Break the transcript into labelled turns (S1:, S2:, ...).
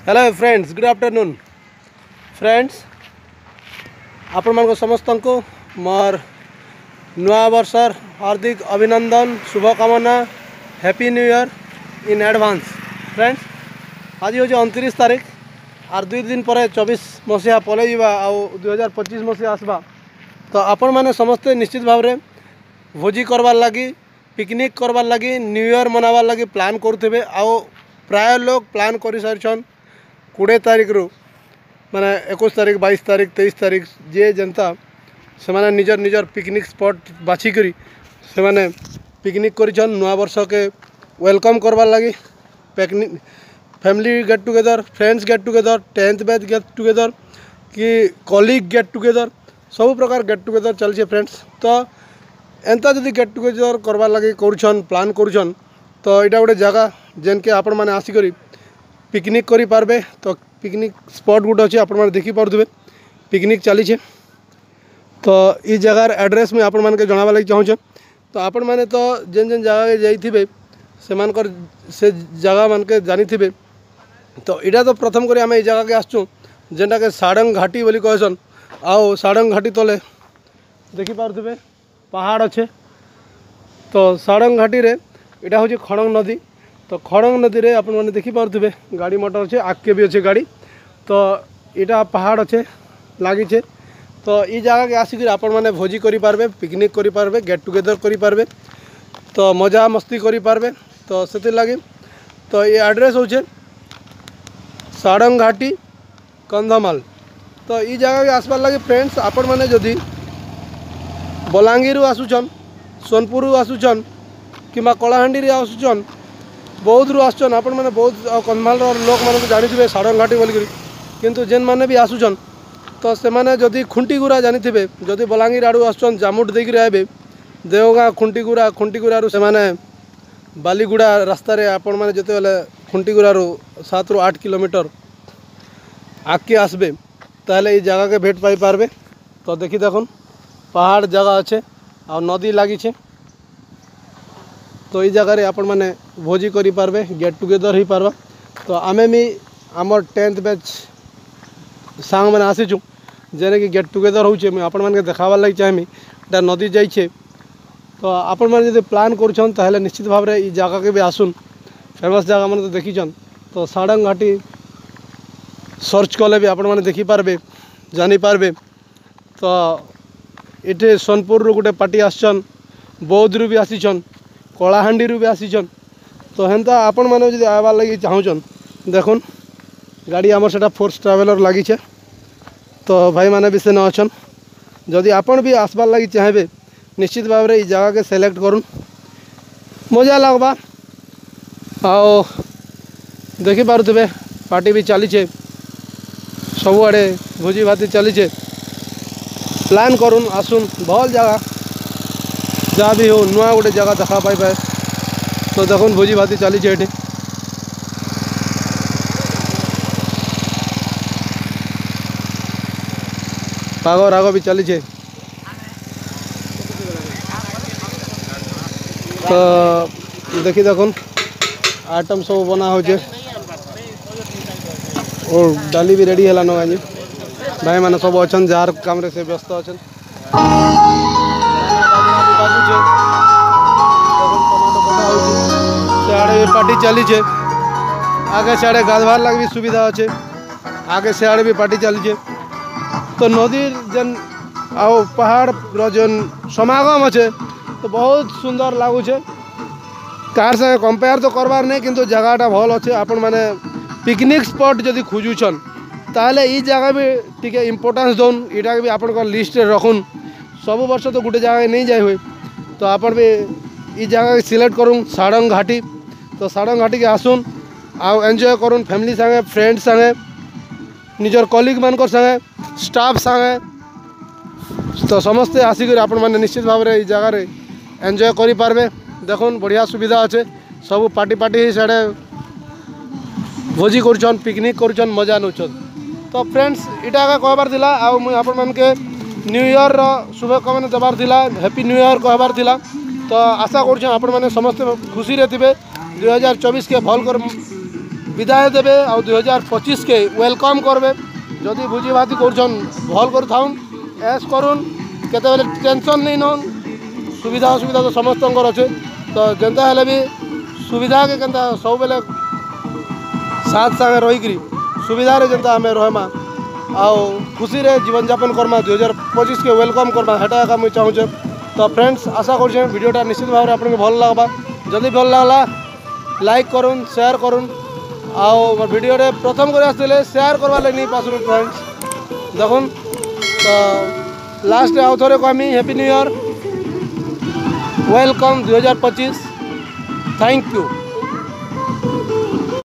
S1: Hello friends, good afternoon friends. आपण मान समस्त को मोर नया वर्षर हार्दिक अभिनंदन, शुभकामना, happy new year in advance. Friends, आज हूँ 29 तारीख आर 2 दिन पर 24 मसीहा पलि जा 2025 मसीहा आसवा। तो आपण मैंने समस्ते निश्चित भाव में भोजी करवार लगी, पिकनिक करवार लगी, न्यू ईयर मनावार लगी प्लान करुवे। आओ प्राय लोग प्लान कर सारी 20 तारीख रू माने 21 तारीख, 22 तारीख, 23 तारीख जे जनता से माने निजर निजर पिकनिक स्पॉट बाछिकी से माने पिकनिक कर नया वर्ष के वेलकम करवार लगी। Picnic family get together, friends get together, 10th batch get together कि कलीग गेट टुगेदर, सब प्रकार गेट टुगेदर चलছে फ्रेंड्स। तो एंता जदि गेट टुगेदर करवार लगी करुछन प्लान करुछन तो यहाँ गोटे जगह जेन के आपण मैंने आसिक पिकनिक करि पारबे। तो पिकनिक स्पॉट गोटे अच्छे आपण मैंने देखी पारे पिकनिक चली। तो ये जगार एड्रेस में आपण मानके जनावा लगी चाहूँ। तो आपण मैंने तो जेन जेन जगह जाइए से जगह मान के जानी थे। तो इटा तो प्रथम करी आम ये जगह के आसचु जेनटा के साडंग घाटी बोली कहसन। आओ साडंग घाटी तले देखी पारे पहाड़ अच्छे। तो साडंग घाटी रे इटा हूँ खड़ंग नदी। तो खड़ंग नदी रे आपण मैंने देखी पारे गाड़ी मोटर अच्छे, आगे भी अच्छे गाड़ी। तो इटा पहाड़ अच्छे लगी। तो ये जगह के आसिक आपण मैंने भोजी करि पारबे, पिकनिक करि पारबे, गेट टुगेदर करि पारबे, तो मजा मस्ती करि पारबे। तो से लगी तो ये एड्रेस होचे साडंग घाटी कंधमाल। तो ये जगह के आसबार लगे फ्रेंड्स आपण मैंने जदि बलांगीर आसुचन, सोनपुर आसुचन कि कलाहांडी आसुचन, बौद्ध रु आसुचन, आपण मैंने बौद्ध कंधमाल लोक मैंने जानी साडंग घाटी बोलिक। किंतु जेन मैंने भी आसुचन तो से मैंने जदि खुंटीगुरा जानी थे, जदि बलांगीर आड़ू आसुचन जामुट देकर आए देवगाँ खुंटीगुरा से मैंने बालीगुड़ा रास्तार आपण मैंने जिते बेले खुंटीगुरा 7 ରୁ 8 किलोमीटर आगे आसबे ताहले ये जगह के भेट पाई पारबे। तो देखी देखुन पहाड़ जगह अच्छे आ नदी लगी। तो ये जगह रे आपण मैंने भोजी करि पारबे, गेट टुगेदर हो पारबा। तो आमे भी आमर 10th बैच सांग मैंने आसीचु जेने कि गेट टुगेदर होचे। मैं आपण मानके देखावार लगी चाहमी एटा नदी जाइए। तो आपण मैंने जब प्लान करुछन ताहले निश्चित भाव में ये जगह के भी आसुन, फेमस जगह मैंने तो देखीछन। तो साडंग घाटी सर्च कले भी आपण मैंने देखी पारबे, जानी पारबे। तो इटे सोनपुर रू गोटे पार्टी आसचन, बौद्ध रू भी आसीछन, कलाहांडी रू भी आसीछन। तो हेन्ता आपण मैंने जब आवार लगी चाहूचन देखुन गाड़ी आमर सेटा फोर्स ट्रावेलर लगी। तो भाई माने भी से न अच्छन जदि आपण भी आसबार लगी चाहेबे निश्चित भाव में ये जगह के सेलेक्ट करूँ, मजा लगवा। आओ देखी पारे पार्टी भी चली सबुआड़े भोजी भाती चली। प्लान करूँ आसुन भल जगह जहाँ भी हो नुआ गोटे जगह देखा पाई पाए। तो देखुन भोजी भाती चली ये पाग राग भी चली। तो देखी देखुन आइटम सब बना हो और डाली भी रेडी है नी भाई मैंने सब अच्छन जार काम रे से व्यस्त अच्छन। सियाड़े पार्टी चली आगे सियाड़े गाधवार लग भी सुविधा अच्छे, आगे सियाड़े भी पार्टी चली। तो नदी जेन आओ पहाड़ जेन समागम अच्छे तो बहुत सुंदर लगुचे। कार संगे कंपेयर तो करवार नहीं किंतु जगहटा भल अच्छे। आपण मैंने पिकनिक स्पॉट जदि खोजुछन ताहले ई जगह भी टिके इम्पोर्टेंस दौन, इटा भी आपण लिस्ट रखुन। सब वर्ष तो गोटे जगह नहीं जाए हुए तो आपण भी ई जगह सिलेक्ट करूँ साडंग घाटी। तो साडंग घाटी के आसुन आउ एंजॉय करूँ फैमिली संगे, फ्रेंड्स संगे, निजर कलीग मान संगे, स्टाफ संगे। तो समस्ते आसिक आपण मैंने निश्चित भाव में ये जगह रे एंजॉय करि पारबे। देखुन बढ़िया सुविधा अच्छे, सब पार्टी ही साड़े भोजी करुछन, पिकनिक करुछन, मजा नौछन। तो फ्रेंड्स इटा कहबार थिला आ मुझे आपण मानके न्यू ईयर शुभकामना देवार थिला, हैप्पी न्यू ईयर कहबार थिला। तो आशा करुछन आपण माने समस्त खुशी रे थिबे, 2024 के भल कर विदाय देवे आ 2025 के वेलकम करबे जदि भोजी भाती करछन भल कर थाउन ऐश करुन केते बेले टेंशन नहीं नन सुविधा असुविधा तो समस्त अच्छे तो जेनता हेले भी सुविधा के केनता सब बेले साथ सागे रहीकि सुविधा रे जेनता आमे रहमा आओ खुशी रे जीवन यापन करमा 2025 के वेलकम करमा हेटा का मुई चाहूचे। तो फ्रेंड्स आशा कर वीडियोटा निश्चित भाव में आपको भल लगवा जदि भल लगला लाइक करुन शेयर करुन आओ वीडियो रे प्रथम कर आसते शेयर करवा लगे नहीं पास फ्रेंड्स देखुन तो लास्ट आउ थे कहमी happy new year welcome 2025 thank you.